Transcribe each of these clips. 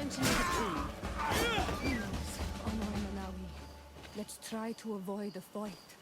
Attention to the tree. Please, Honor Manawi. Let's try to avoid a fight.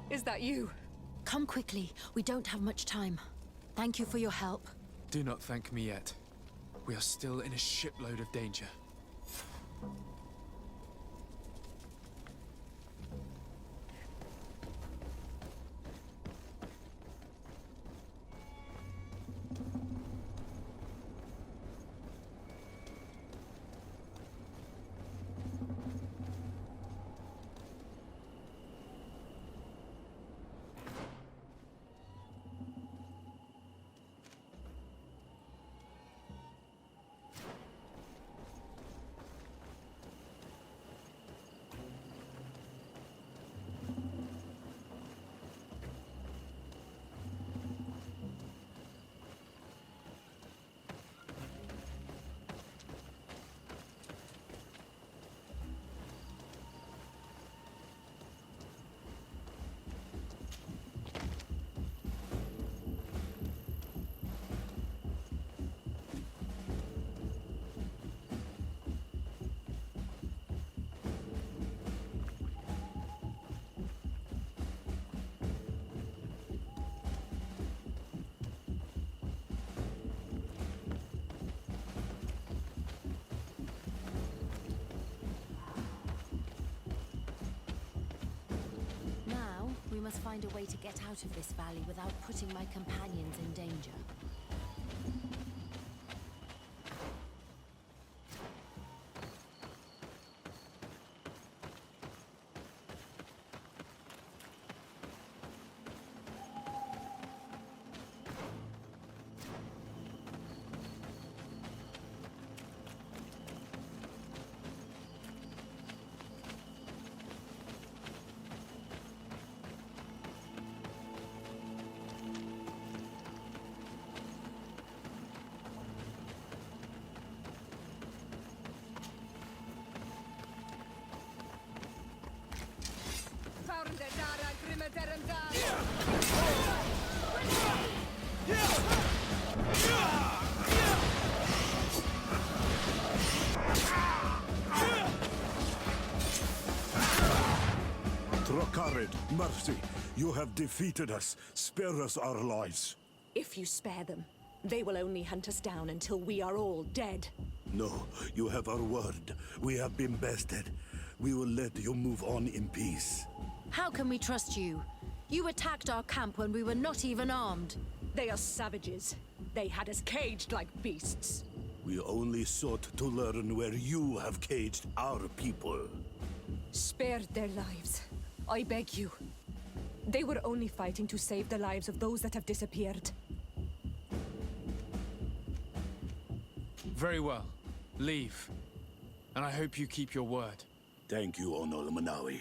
Is that you? Come quickly. We don't have much time. Thank you for your help. Do not thank me yet. We are still in a shipload of danger. We must find a way to get out of this valley without putting my companions in danger. Karid, mercy. You have defeated us. Spare us our lives. If you spare them, they will only hunt us down until we are all dead. No, you have our word. We have been bested. We will let you move on in peace. How can we trust you? You attacked our camp when we were not even armed. They are savages. They had us caged like beasts. We only sought to learn where you have caged our people. Spare their lives. I beg you. They were only fighting to save the lives of those that have disappeared. Very well. Leave. And I hope you keep your word. Thank you, Onol Manawi.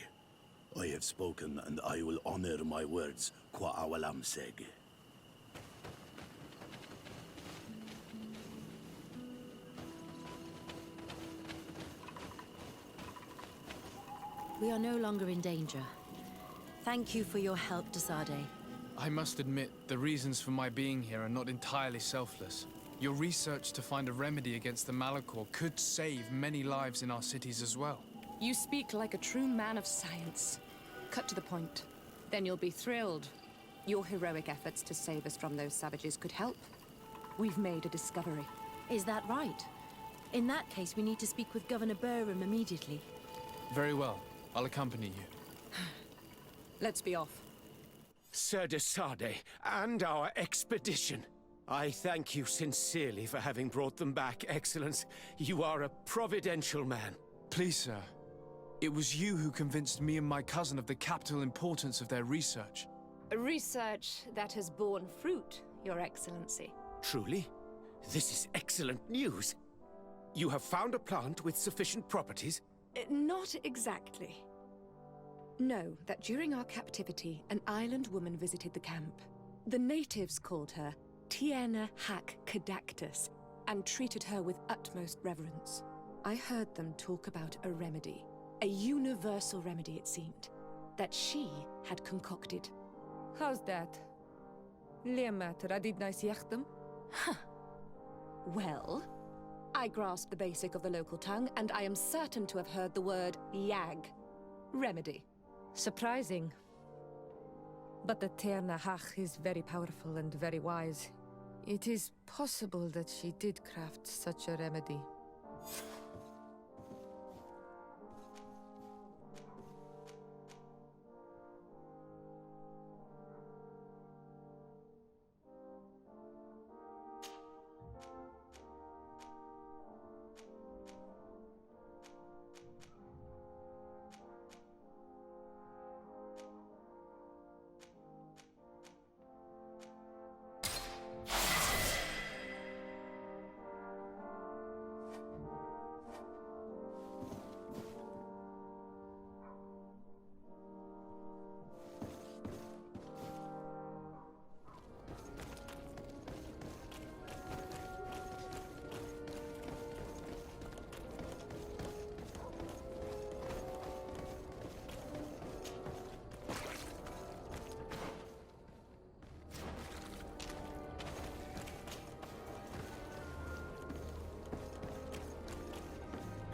I have spoken, and I will honor my words, Kwa awalam seg. We are no longer in danger. Thank you for your help, Desade. I must admit, the reasons for my being here are not entirely selfless. Your research to find a remedy against the Malachor could save many lives in our cities as well. You speak like a true man of science. Cut to the point. Then you'll be thrilled. Your heroic efforts to save us from those savages could help. We've made a discovery. Is that right? In that case, we need to speak with Governor Burham immediately. Very well. I'll accompany you. Let's be off. Sir Desade, and our expedition. I thank you sincerely for having brought them back, Excellence. You are a providential man. Please, sir. It was you who convinced me and my cousin of the capital importance of their research. Research that has borne fruit, Your Excellency. Truly? This is excellent news. You have found a plant with sufficient properties? Not exactly. Know that during our captivity, an island woman visited the camp. The natives called her Tiena Hack Kadactus and treated her with utmost reverence. I heard them talk about a remedy, a universal remedy it seemed, that she had concocted. How's that? Well, I grasped the basic of the local tongue, and I am certain to have heard the word yag, remedy. Surprising. But the Terna Hach is very powerful and very wise. It is possible that she did craft such a remedy.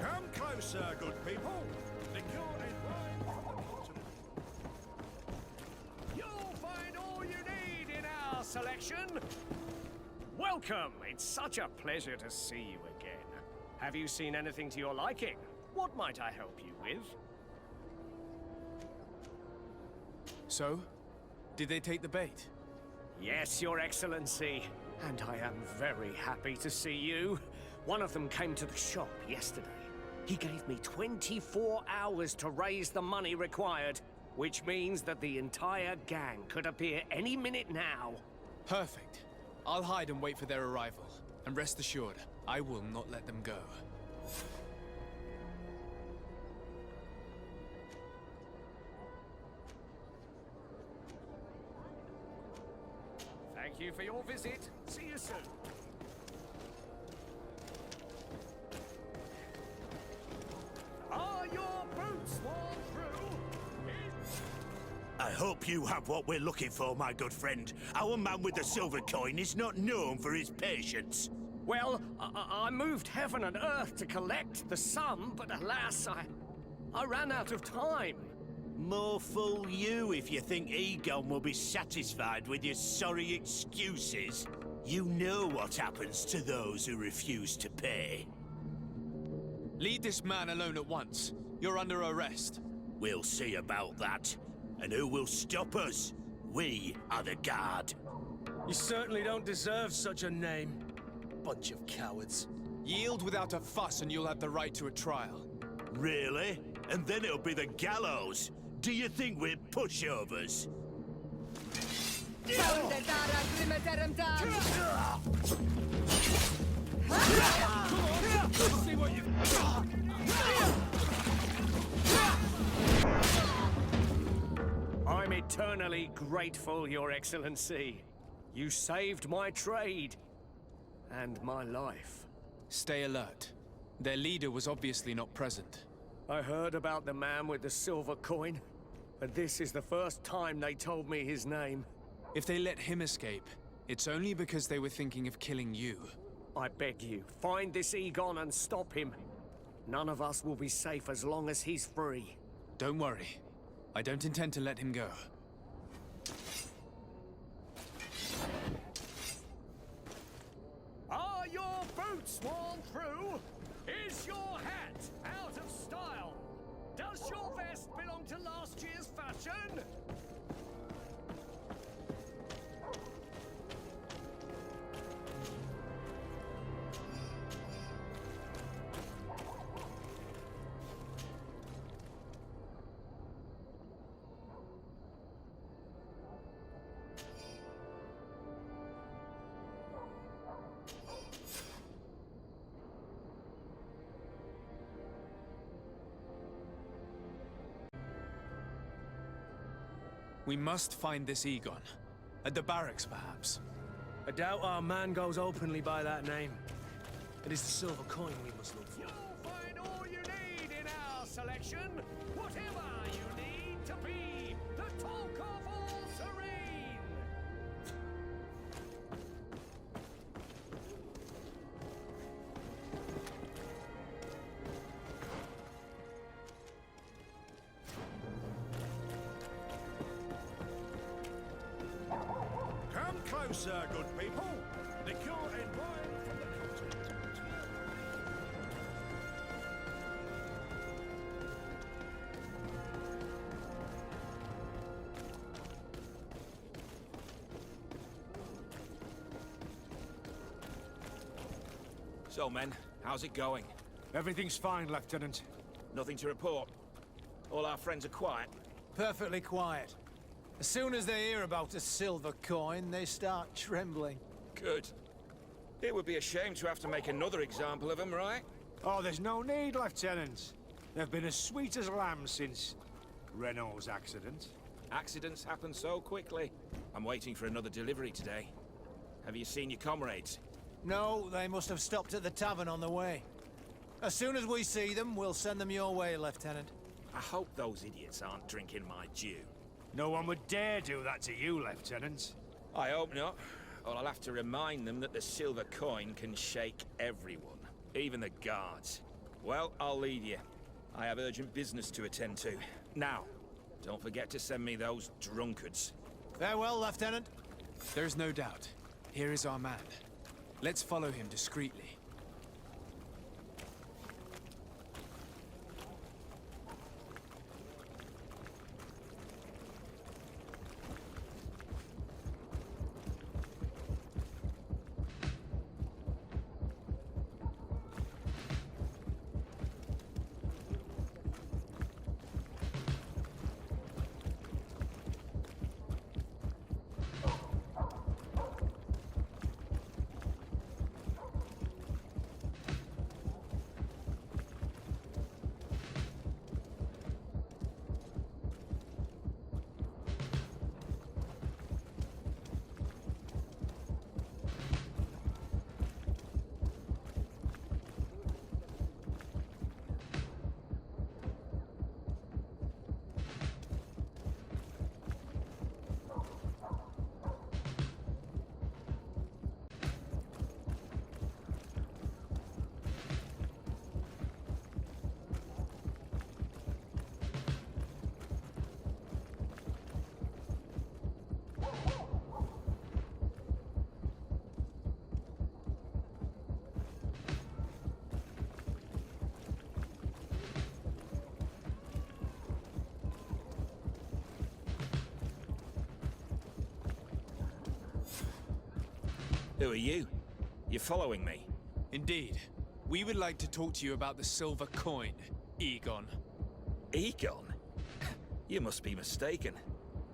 Come closer, good people. The cure is right. You'll find all you need in our selection. Welcome. It's such a pleasure to see you again. Have you seen anything to your liking? What might I help you with? So, did they take the bait? Yes, Your Excellency. And I am very happy to see you. One of them came to the shop yesterday. He gave me 24 hours to raise the money required, which means that the entire gang could appear any minute now. Perfect. I'll hide and wait for their arrival. And rest assured, I will not let them go. Thank you for your visit. See you soon. Are your boots worn through? I hope you have what we're looking for, my good friend. Our man with the silver coin is not known for his patience. Well, I moved heaven and earth to collect the sum, but alas, I ran out of time. More fool you if you think Egon will be satisfied with your sorry excuses. You know what happens to those who refuse to pay. Leave this man alone at once. You're under arrest. We'll see about that. And who will stop us? We are the guard. You certainly don't deserve such a name. Bunch of cowards. Yield without a fuss and you'll have the right to a trial. Really? And then it'll be the gallows. Do you think we're pushovers? I'm eternally grateful, Your Excellency. You saved my trade. And my life. Stay alert. Their leader was obviously not present. I heard about the man with the silver coin, but this is the first time they told me his name. If they let him escape, it's only because they were thinking of killing you. I beg you, find this Egon and stop him. None of us will be safe as long as he's free. Don't worry. I don't intend to let him go. Are your boots worn through? Is your hat out of style? Does your vest belong to last year's fashion? We must find this Egon. At the barracks, perhaps. I doubt our man goes openly by that name. It is the silver coin we must look for. You'll find all you need in our selection. Whatever you need to be the talk of all serene. Come closer, good people. The court and wine from the continent. So, men, how's it going? Everything's fine, Lieutenant. Nothing to report? All our friends are quiet? Perfectly quiet. As soon as they hear about a silver coin, they start trembling. Good. It would be a shame to have to make another example of them, right? Oh, there's no need, Lieutenant. They've been as sweet as lambs since Renault's accident. Accidents happen so quickly. I'm waiting for another delivery today. Have you seen your comrades? No, they must have stopped at the tavern on the way. As soon as we see them, we'll send them your way, Lieutenant. I hope those idiots aren't drinking my dew. No one would dare do that to you, Lieutenant. I hope not. Or I'll have to remind them that the silver coin can shake everyone, even the guards. Well, I'll leave you. I have urgent business to attend to. Now, don't forget to send me those drunkards. Farewell, Lieutenant. There's no doubt. Here is our man. Let's follow him discreetly. Who are you? You're following me? Indeed. We would like to talk to you about the silver coin, Egon. Egon? You must be mistaken.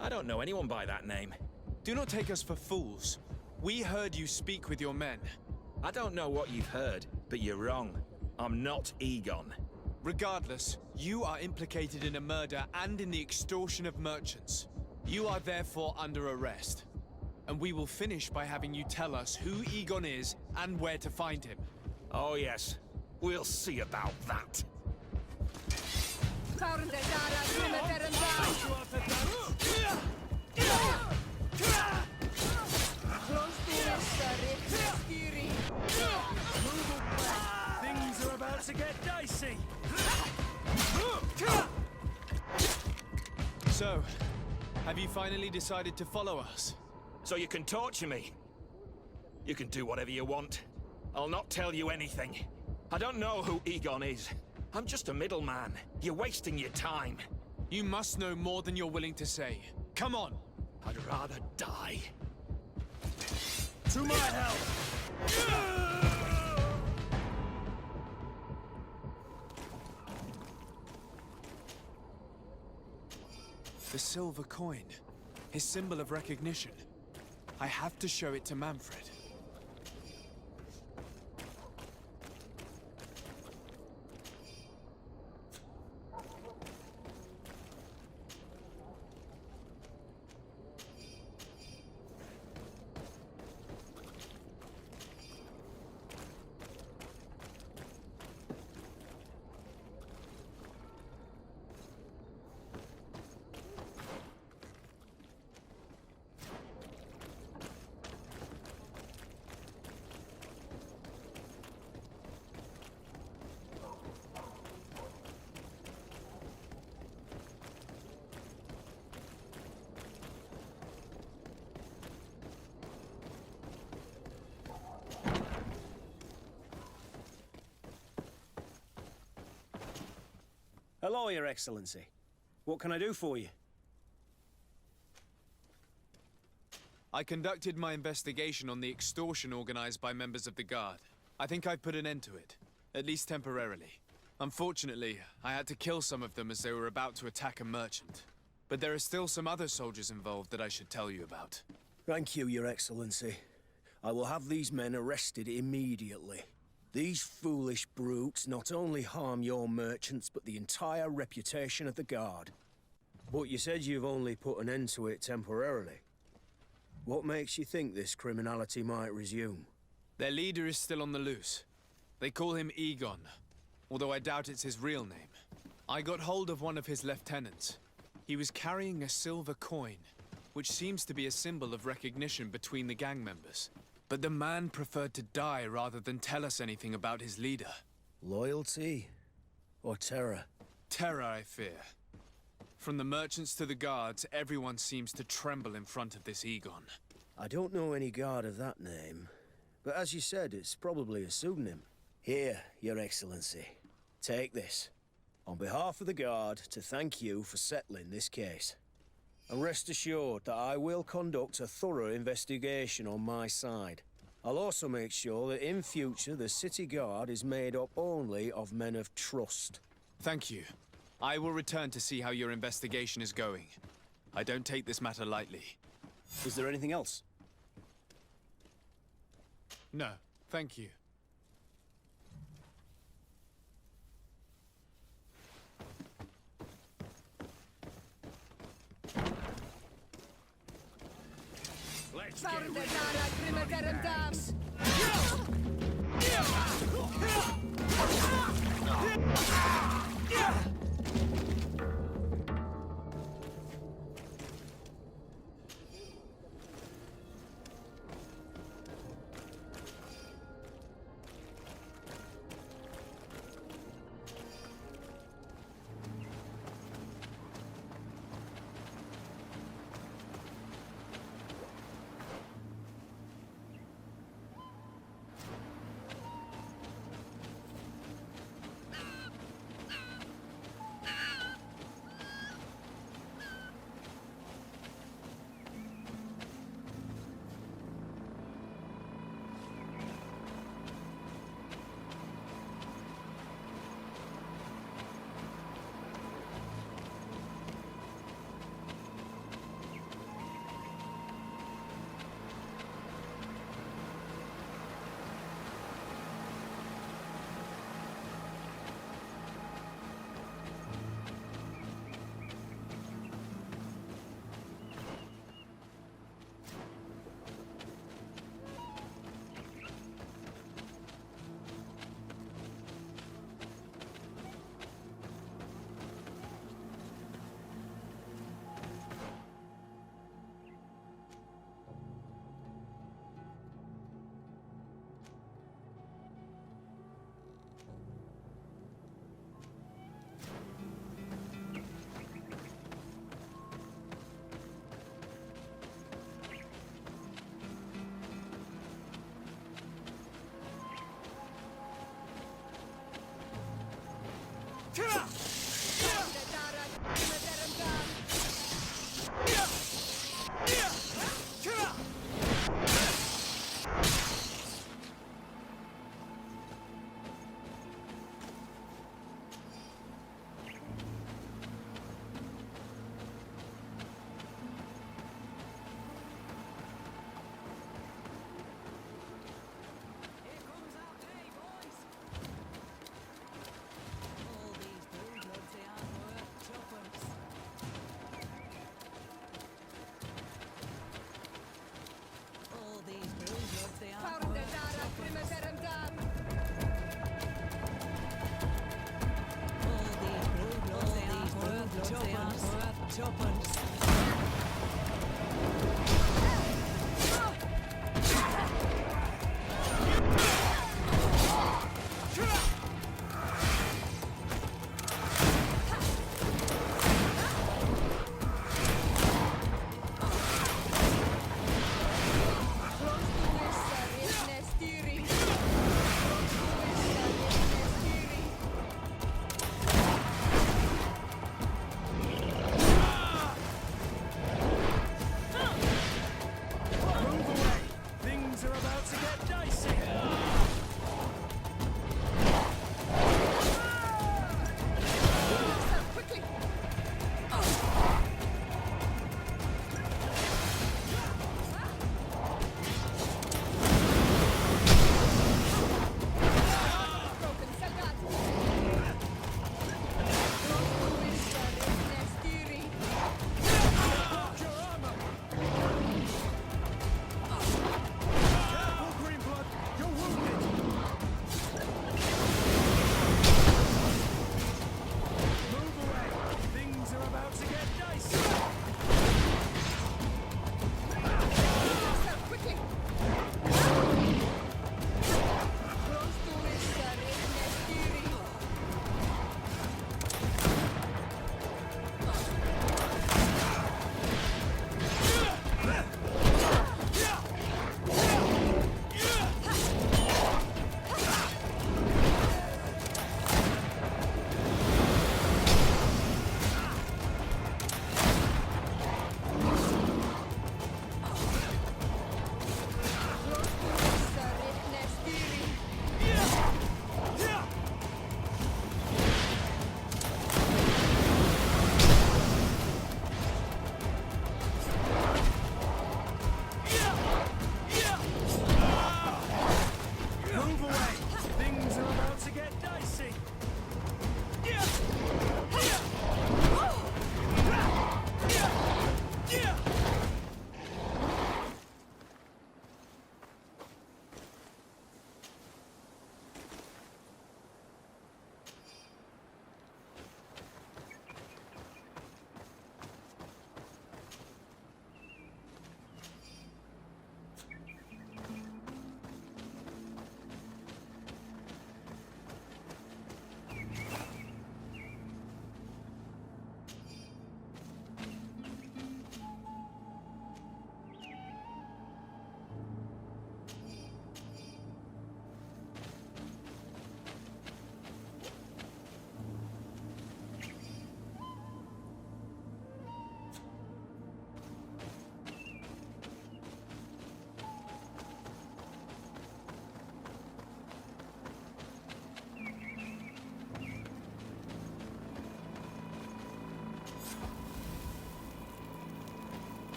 I don't know anyone by that name. Do not take us for fools. We heard you speak with your men. I don't know what you've heard, but you're wrong. I'm not Egon. Regardless, you are implicated in a murder and in the extortion of merchants. You are therefore under arrest. And we will finish by having you tell us who Egon is and where to find him. Oh yes, we'll see about that. Things are about to get dicey. So, have you finally decided to follow us? So you can torture me. You can do whatever you want. I'll not tell you anything. I don't know who Egon is. I'm just a middleman. You're wasting your time. You must know more than you're willing to say. Come on! I'd rather die. To my help! The silver coin. His symbol of recognition. I have to show it to Manfred. Hello, Your Excellency. What can I do for you? I conducted my investigation on the extortion organized by members of the Guard. I think I've put an end to it, at least temporarily. Unfortunately, I had to kill some of them as they were about to attack a merchant. But there are still some other soldiers involved that I should tell you about. Thank you, Your Excellency. I will have these men arrested immediately. These foolish brutes not only harm your merchants, but the entire reputation of the Guard. But you said you've only put an end to it temporarily. What makes you think this criminality might resume? Their leader is still on the loose. They call him Egon, although I doubt it's his real name. I got hold of one of his lieutenants. He was carrying a silver coin, which seems to be a symbol of recognition between the gang members. But the man preferred to die rather than tell us anything about his leader. Loyalty? Or terror? Terror, I fear. From the merchants to the guards, everyone seems to tremble in front of this Egon. I don't know any guard of that name. But as you said, it's probably a pseudonym. Here, Your Excellency. Take this. On behalf of the Guard, to thank you for settling this case. And rest assured that I will conduct a thorough investigation on my side. I'll also make sure that in future the City Guard is made up only of men of trust. Thank you. I will return to see how your investigation is going. I don't take this matter lightly. Is there anything else? No, thank you. Let's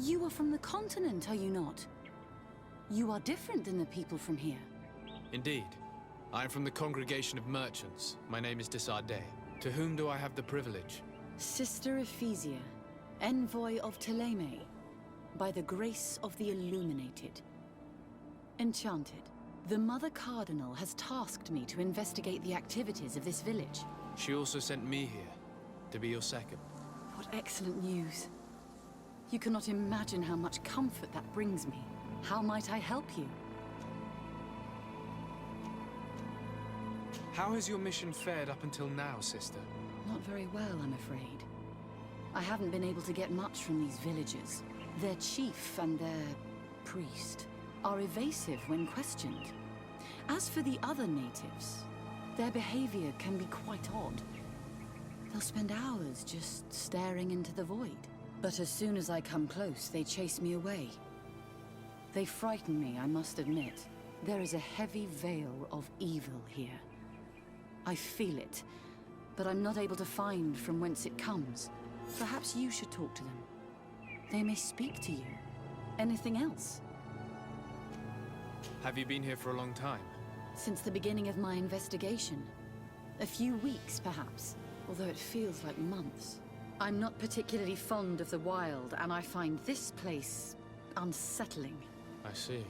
You are from the continent, are you not? You are different than the people from here. Indeed. I am from the congregation of merchants. My name is Desardet. To whom do I have the privilege? Sister Ephesia, envoy of Ptolemy, by the grace of the Illuminated. Enchanted, the Mother Cardinal has tasked me to investigate the activities of this village. She also sent me here, to be your second. What excellent news. You cannot imagine how much comfort that brings me. How might I help you? How has your mission fared up until now, sister? Not very well, I'm afraid. I haven't been able to get much from these villagers. Their chief and their priest are evasive when questioned. As for the other natives, their behavior can be quite odd. They'll spend hours just staring into the void. But as soon as I come close, they chase me away. They frighten me, I must admit. There is a heavy veil of evil here. I feel it, but I'm not able to find from whence it comes. Perhaps you should talk to them. They may speak to you. Anything else? Have you been here for a long time? Since the beginning of my investigation. A few weeks, perhaps, although it feels like months. I'm not particularly fond of the wild, and I find this place unsettling. I see.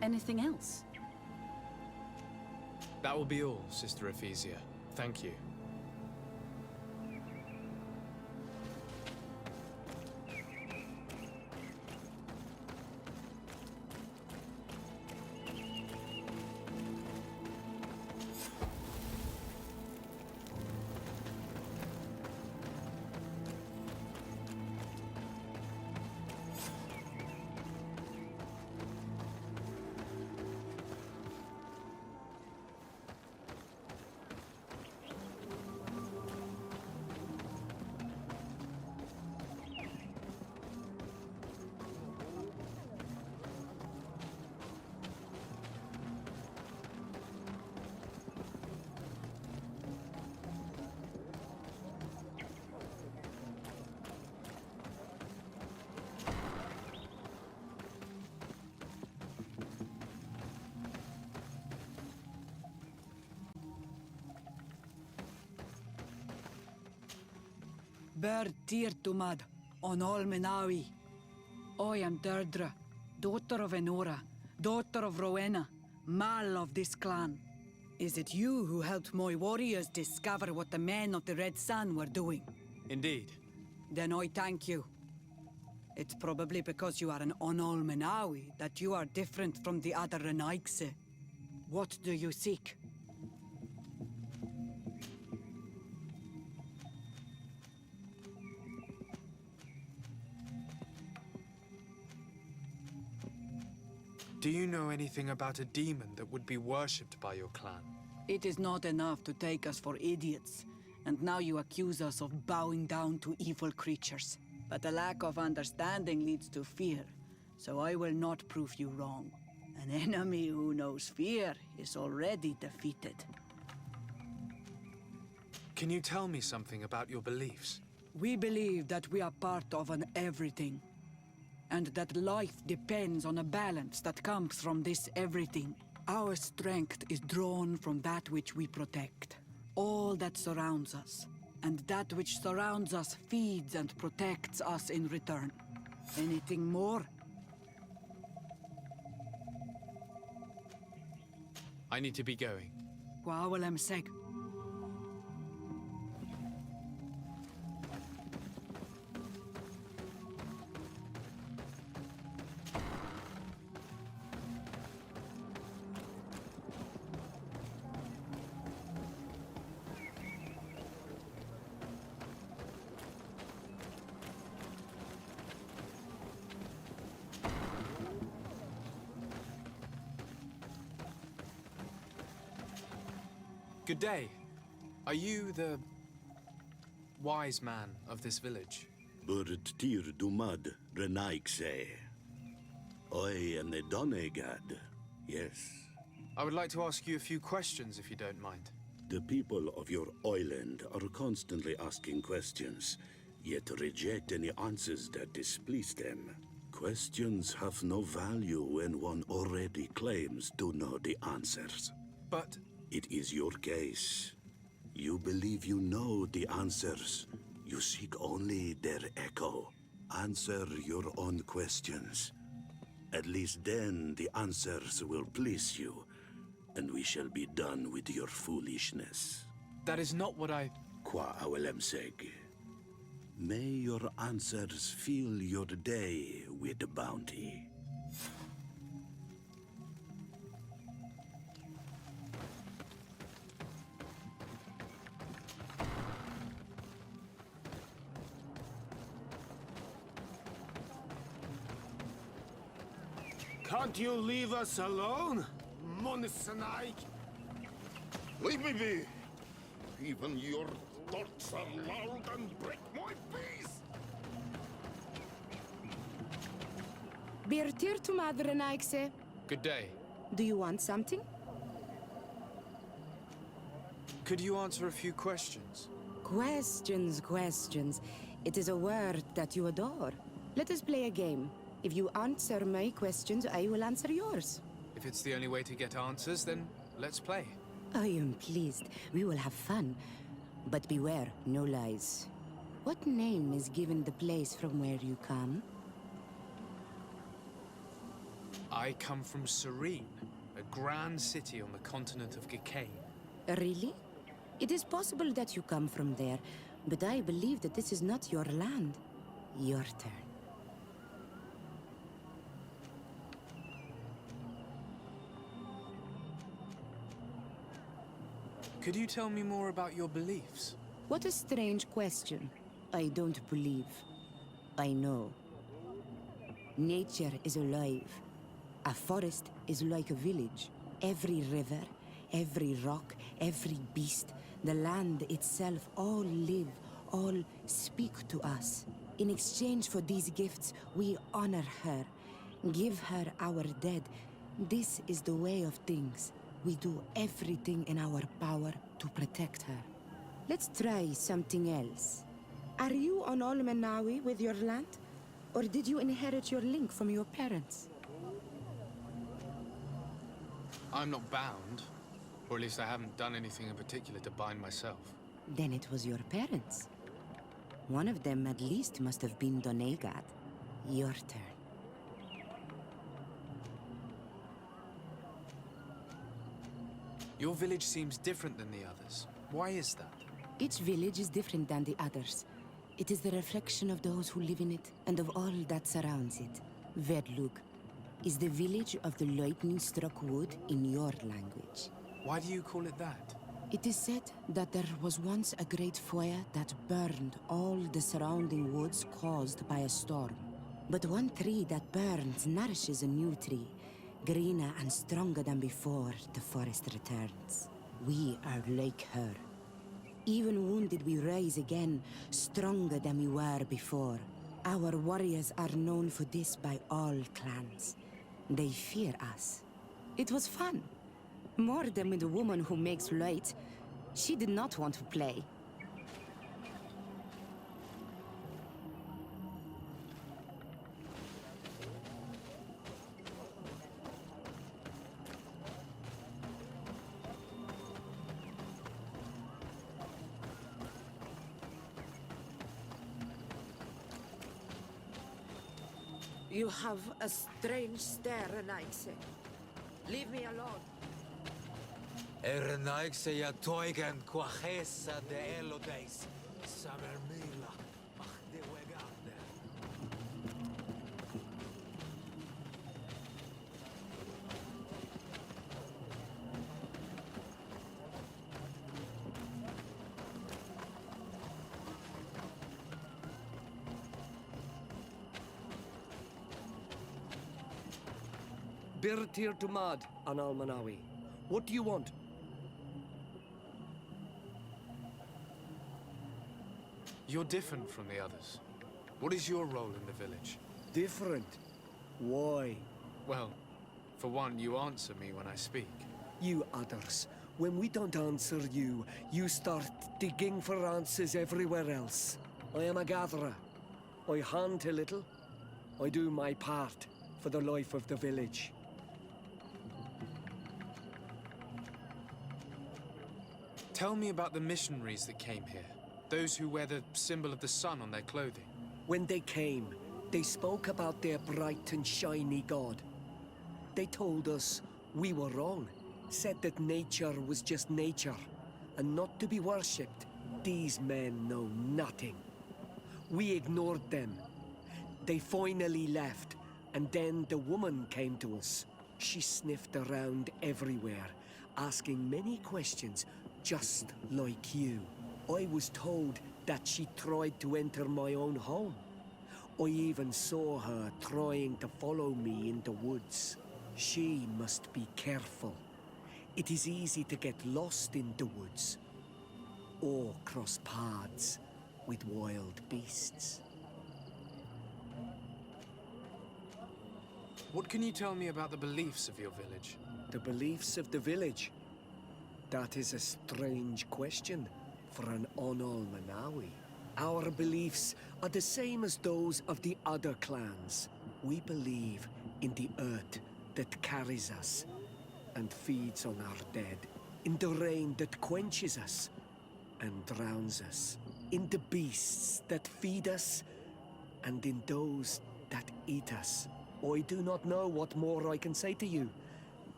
Anything else? That will be all, Sister Ephesia. Thank you. Bird Tirtumad, on all Menawi. I am Deirdre, daughter of Enora, daughter of Rowena, Mal of this clan. Is it you who helped my warriors discover what the men of the Red Sun were doing? Indeed. Then I thank you. It's probably because you are an Onol Menawi that you are different from the other Renaigse. What do you seek? Do you know anything about a demon that would be worshipped by your clan? It is not enough to take us for idiots, and now you accuse us of bowing down to evil creatures. But a lack of understanding leads to fear, so I will not prove you wrong. An enemy who knows fear is already defeated. Can you tell me something about your beliefs? We believe that we are part of an everything, and that life depends on a balance that comes from this everything. Our strength is drawn from that which we protect, all that surrounds us, and that which surrounds us feeds and protects us in return. Anything more? I need to be going. Gwawalem seg. Good day. Are you the wise man of this village? Bird Tir Dumad Renaigse. I am the Donegad, yes. I would like to ask you a few questions, if you don't mind. The people of your island are constantly asking questions, yet reject any answers that displease them. Questions have no value when one already claims to know the answers. But... It is your case. You believe you know the answers. You seek only their echo. Answer your own questions. At least then the answers will please you, and we shall be done with your foolishness. That is not what I... Qua awelemseg. May your answers fill your day with bounty. Can't you leave us alone, Monisanaik? Leave me be! Even your thoughts are loud and break my peace! Birtir to Madre Naikse. Good day. Do you want something? Could you answer a few questions? Questions. It is a word that you adore. Let us play a game. If you answer my questions, I will answer yours. If it's the only way to get answers, then let's play. I am pleased. We will have fun. But beware, no lies. What name is given the place from where you come? I come from Serene, a grand city on the continent of Gicane. Really? It is possible that you come from there, but I believe that this is not your land. Your turn. Could you tell me more about your beliefs? What a strange question. I don't believe. I know. Nature is alive. A forest is like a village. Every river, every rock, every beast, the land itself, all live, all speak to us. In exchange for these gifts, we honor her, give her our dead. This is the way of things. We do everything in our power to protect her. Let's try something else. Are you on Olmenawi with your land? Or did you inherit your link from your parents? I'm not bound. Or at least I haven't done anything in particular to bind myself. Then it was your parents. One of them at least must have been Donegat. Your turn. Your village seems different than the others. Why is that? Each village is different than the others. It is the reflection of those who live in it and of all that surrounds it. Verdlug is the village of the lightning-struck wood in your language. Why do you call it that? It is said that there was once a great fire that burned all the surrounding woods caused by a storm. But one tree that burns nourishes a new tree, greener and stronger than before the forest returns. We are like her. Even wounded, we rise again, stronger than we were before. Our warriors are known for this by all clans. They fear us. It was fun. More than with the woman who makes light. She did not want to play. You have a strange stare, Naikse. Leave me alone. Naikse ya toigan quachesa de elodes. Samermila. Ach de wegade. Birtir to Mad on Almanawi. What do you want? You're different from the others. What is your role in the village? Different? Why? Well, for one, you answer me when I speak. You others, when we don't answer you, you start digging for answers everywhere else. I am a gatherer. I hunt a little, I do my part for the life of the village. Tell me about the missionaries that came here. Those who wear the symbol of the sun on their clothing. When they came, they spoke about their bright and shiny god. They told us we were wrong, said that nature was just nature, and not to be worshipped. These men know nothing. We ignored them. They finally left, and then the woman came to us. She sniffed around everywhere, asking many questions, just like you. I was told that she tried to enter my own home. I even saw her trying to follow me in the woods. She must be careful. It is easy to get lost in the woods, or cross paths with wild beasts. What can you tell me about the beliefs of your village? The beliefs of the village? That is a strange question for an Onol Manawi. Our beliefs are the same as those of the other clans. We believe in the earth that carries us and feeds on our dead, in the rain that quenches us and drowns us, in the beasts that feed us and in those that eat us. I do not know what more I can say to you.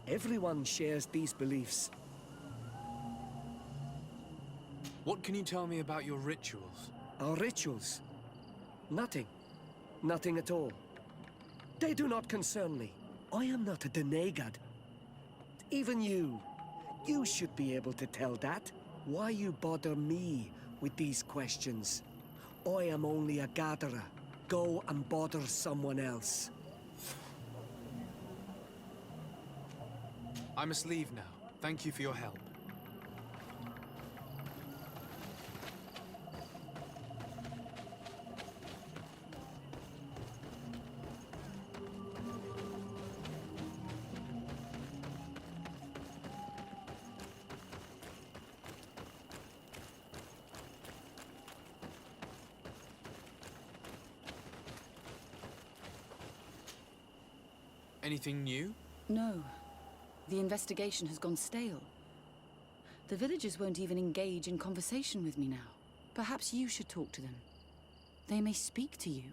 Everyone shares these beliefs. What can you tell me about your rituals? Our rituals? Nothing. Nothing at all. They do not concern me. I am not a denegad. Even you should be able to tell that. Why you bother me with these questions? I am only a gatherer. Go and bother someone else. I must leave now. Thank you for your help. Anything new? No. The investigation has gone stale. The villagers won't even engage in conversation with me now. Perhaps you should talk to them. They may speak to you.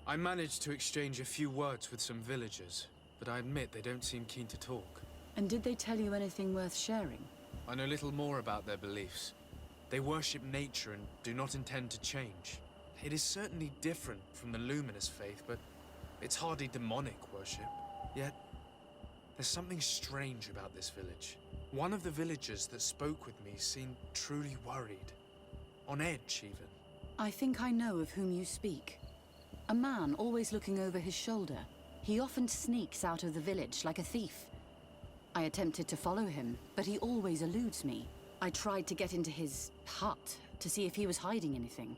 I managed to exchange a few words with some villagers, but I admit they don't seem keen to talk. And did they tell you anything worth sharing? I know little more about their beliefs. They worship nature and do not intend to change. It is certainly different from the luminous faith, but it's hardly demonic worship. Yet, there's something strange about this village. One of the villagers that spoke with me seemed truly worried. On edge, even. I think I know of whom you speak. A man always looking over his shoulder. He often sneaks out of the village like a thief. I attempted to follow him, but he always eludes me. I tried to get into his hut to see if he was hiding anything.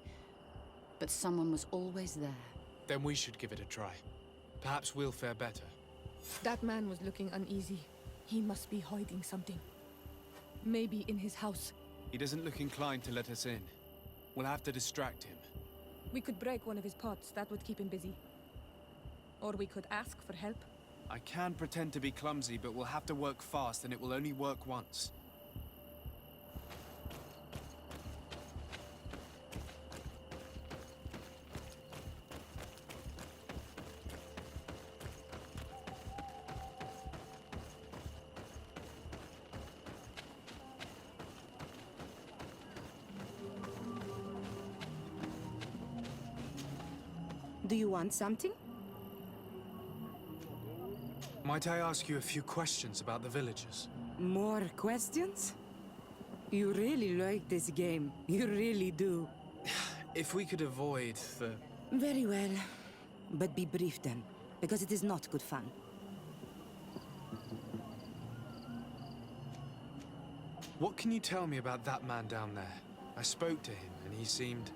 But someone was always there. Then we should give it a try. Perhaps we'll fare better. That man was looking uneasy. He must be hiding something. Maybe in his house. He doesn't look inclined to let us in. We'll have to distract him. We could break one of his pots. That would keep him busy. Or we could ask for help. I can pretend to be clumsy, but we'll have to work fast, and it will only work once. Do you want something? Might I ask you a few questions about the villagers? More questions? You really like this game. You really do. If we could avoid the... Very well. But be brief then, because it is not good fun. What can you tell me about that man down there? I spoke to him, and he seemed...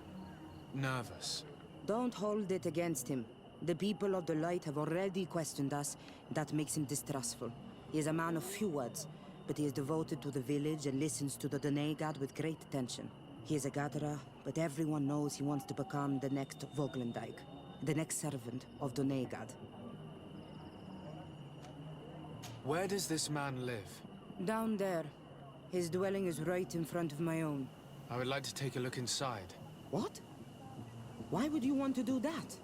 nervous. Don't hold it against him. The people of the light have already questioned us. That makes him distrustful. He is a man of few words, but he is devoted to the village and listens to the Denegad with great attention. He is a gatherer, but everyone knows he wants to become the next Voglendijk. the next servant of Donegad. Where does this man live? Down there. His dwelling is right in front of my own. I would like to take a look inside. What? Why would you want to do that?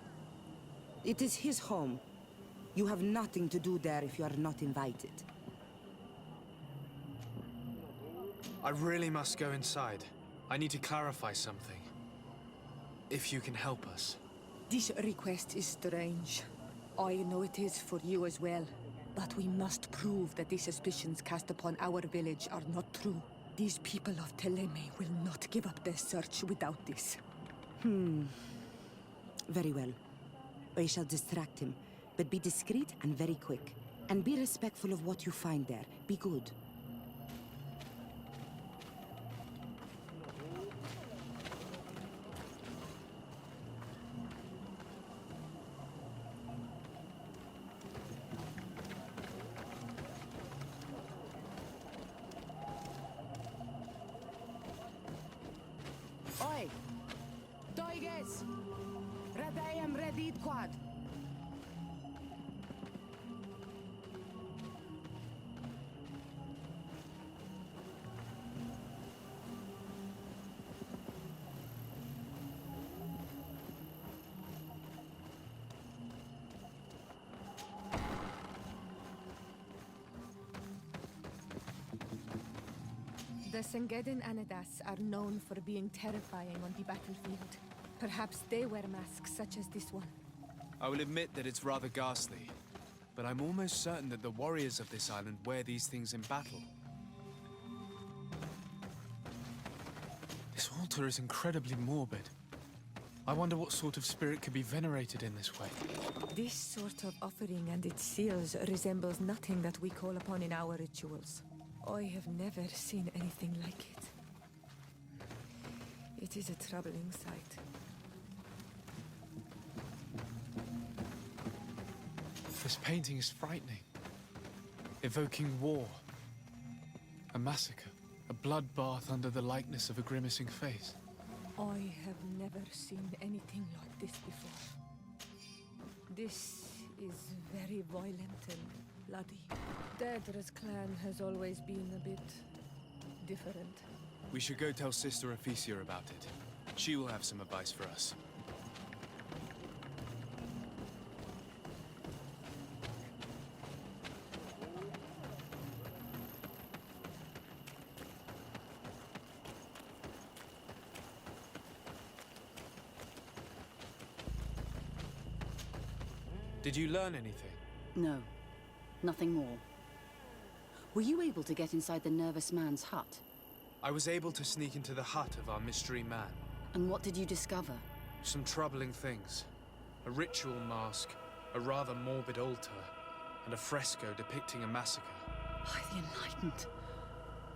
It is his home. You have nothing to do there if you are not invited. I really must go inside. I need to clarify something. If you can help us. This request is strange. I know it is for you as well. But we must prove that the suspicions cast upon our village are not true. These people of Teleme will not give up their search without this. Very well. I shall distract him, but be discreet and very quick. And be respectful of what you find there. Be good. Oi! Doiges! Radayam redid quad! The Sengedin Anadas are known for being terrifying on the battlefield. Perhaps they wear masks such as this one. I will admit that it's rather ghastly, but I'm almost certain that the warriors of this island wear these things in battle. This altar is incredibly morbid. I wonder what sort of spirit could be venerated in this way. This sort of offering and its seals resembles nothing that we call upon in our rituals. I have never seen anything like it. It is a troubling sight. This painting is frightening, evoking war, a massacre, a bloodbath under the likeness of a grimacing face. I have never seen anything like this before. This is very violent and bloody. Daedra's clan has always been a bit different. We should go tell Sister Ephesia about it. She will have some advice for us. Did you learn anything? No. Nothing more. Were you able to get inside the nervous man's hut? I was able to sneak into the hut of our mystery man. And what did you discover? Some troubling things. A ritual mask, a rather morbid altar, and a fresco depicting a massacre. By the Enlightened.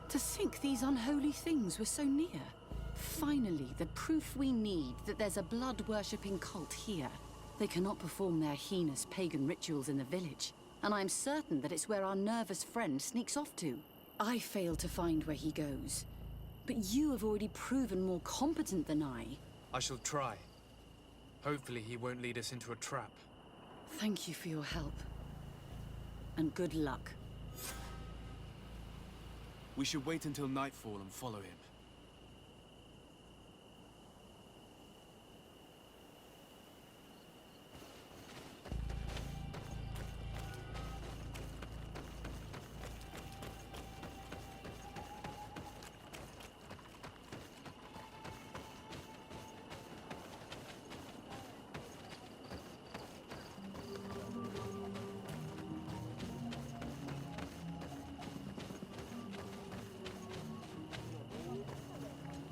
To think these unholy things were so near. Finally, the proof we need that there's a blood-worshipping cult here. They cannot perform their heinous pagan rituals in the village. And I'm certain that it's where our nervous friend sneaks off to. I failed to find where he goes. But you have already proven more competent than I. I shall try. Hopefully he won't lead us into a trap. Thank you for your help. And good luck. We should wait until nightfall and follow him.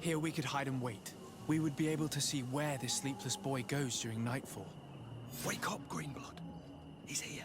Here we could hide and wait. We would be able to see where this sleepless boy goes during nightfall. Wake up, Greenblood. He's here.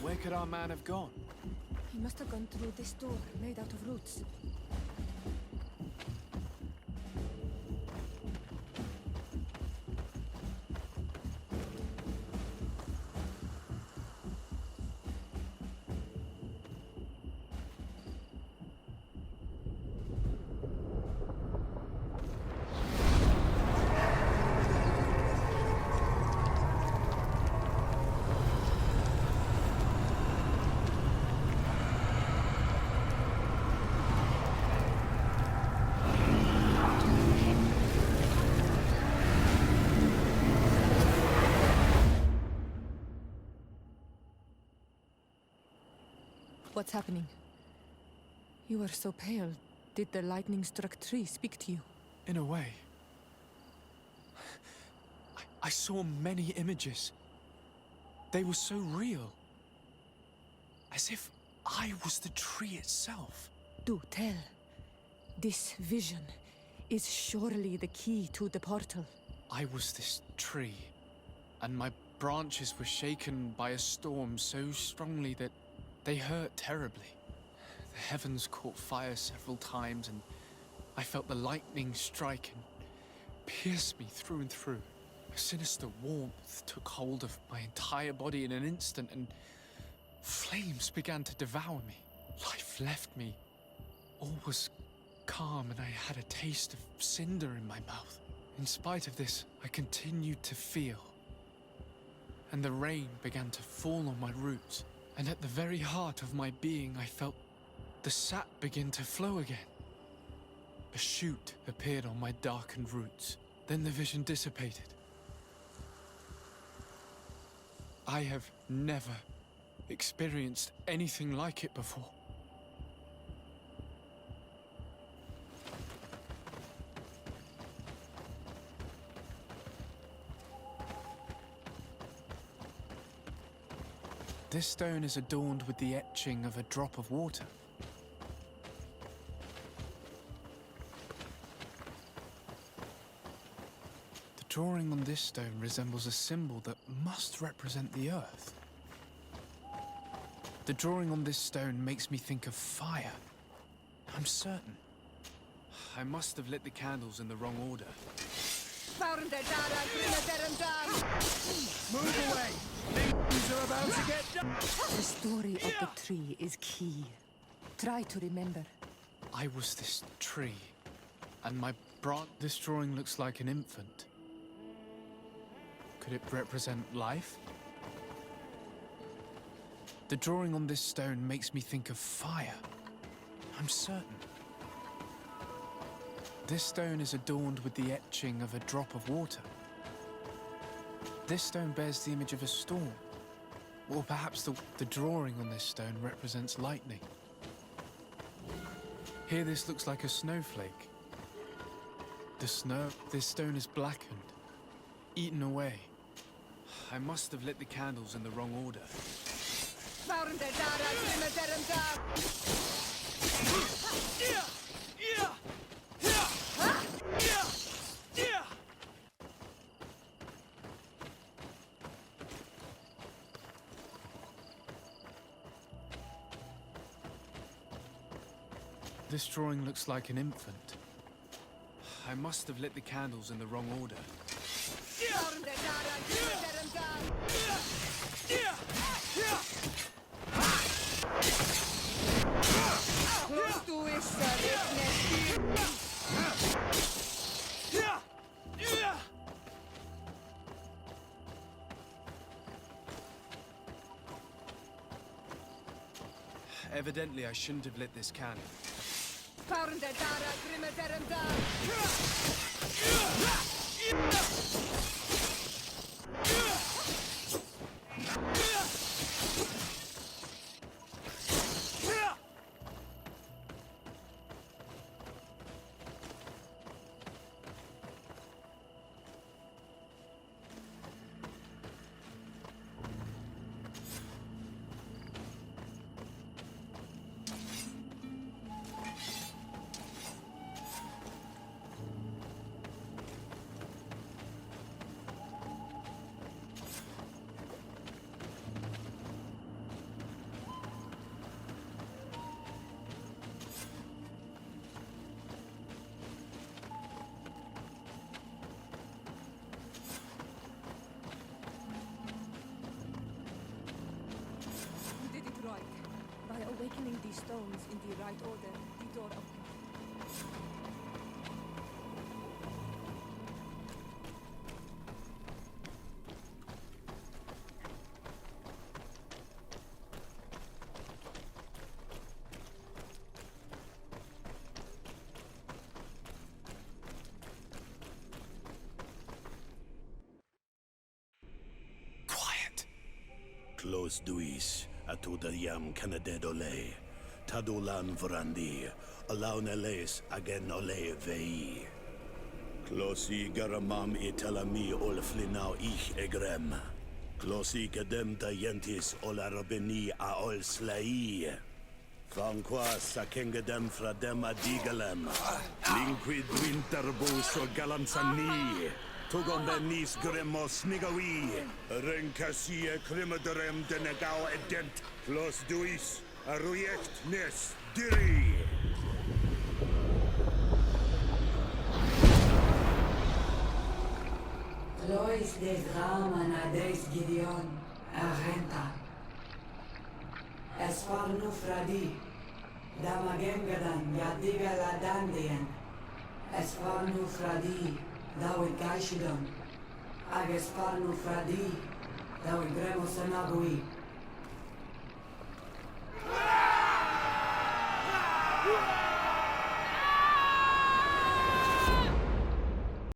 Where could our man have gone? He must have gone through this door, made out of roots. What's happening? You are so pale. Did the lightning-struck tree speak to you? In a way. I saw many images. They were so real. As if I was the tree itself. Do tell. This vision is surely the key to the portal. I was this tree, and my branches were shaken by a storm so strongly that they hurt terribly. The heavens caught fire several times, and I felt the lightning strike and pierce me through and through. A sinister warmth took hold of my entire body in an instant, and flames began to devour me. Life left me. All was calm, and I had a taste of cinder in my mouth. In spite of this, I continued to feel. And the rain began to fall on my roots. And at the very heart of my being, I felt the sap begin to flow again. A shoot appeared on my darkened roots. Then the vision dissipated. I have never experienced anything like it before. This stone is adorned with the etching of a drop of water. The drawing on this stone resembles a symbol that must represent the earth. The drawing on this stone makes me think of fire. I'm certain. I must have lit the candles in the wrong order. Move away! Things are about to get done! The story of the tree is key. Try to remember. I was this tree, and my branch. This drawing looks like an infant. Could it represent life? The drawing on this stone makes me think of fire. I'm certain. This stone is adorned with the etching of a drop of water. This stone bears the image of a storm. Or perhaps the drawing on this stone represents lightning. Here this looks like a snowflake. This stone is blackened, eaten away. I must have lit the candles in the wrong order. This drawing looks like an infant. I must have lit the candles in the wrong order. Evidently, I shouldn't have lit this candle. things in the right order, the door opens. Close duis, atuda yam canadedole, tadulan vrandi, alauneles agen ole vei. Closi garamam italami olflinau ich egrem. Closi gedem dayentis olarabeni a ol slai. Fanqua sakengedem fradem adigalem. Linquid winterbus o galamsani. Tugon benis gremos nigawi. Renkasie krimaderem denegau edent. Clos duis, arruiect nes diri. Lois des Raman ades Gideon, Argenta. Esfarnu fradi, Damagengadan, Yadiga Ladandien. Esfarnu fradi, Dawid Gaishidon. Agesfarnu fradi, Dawid Gremos Anabui. Ah!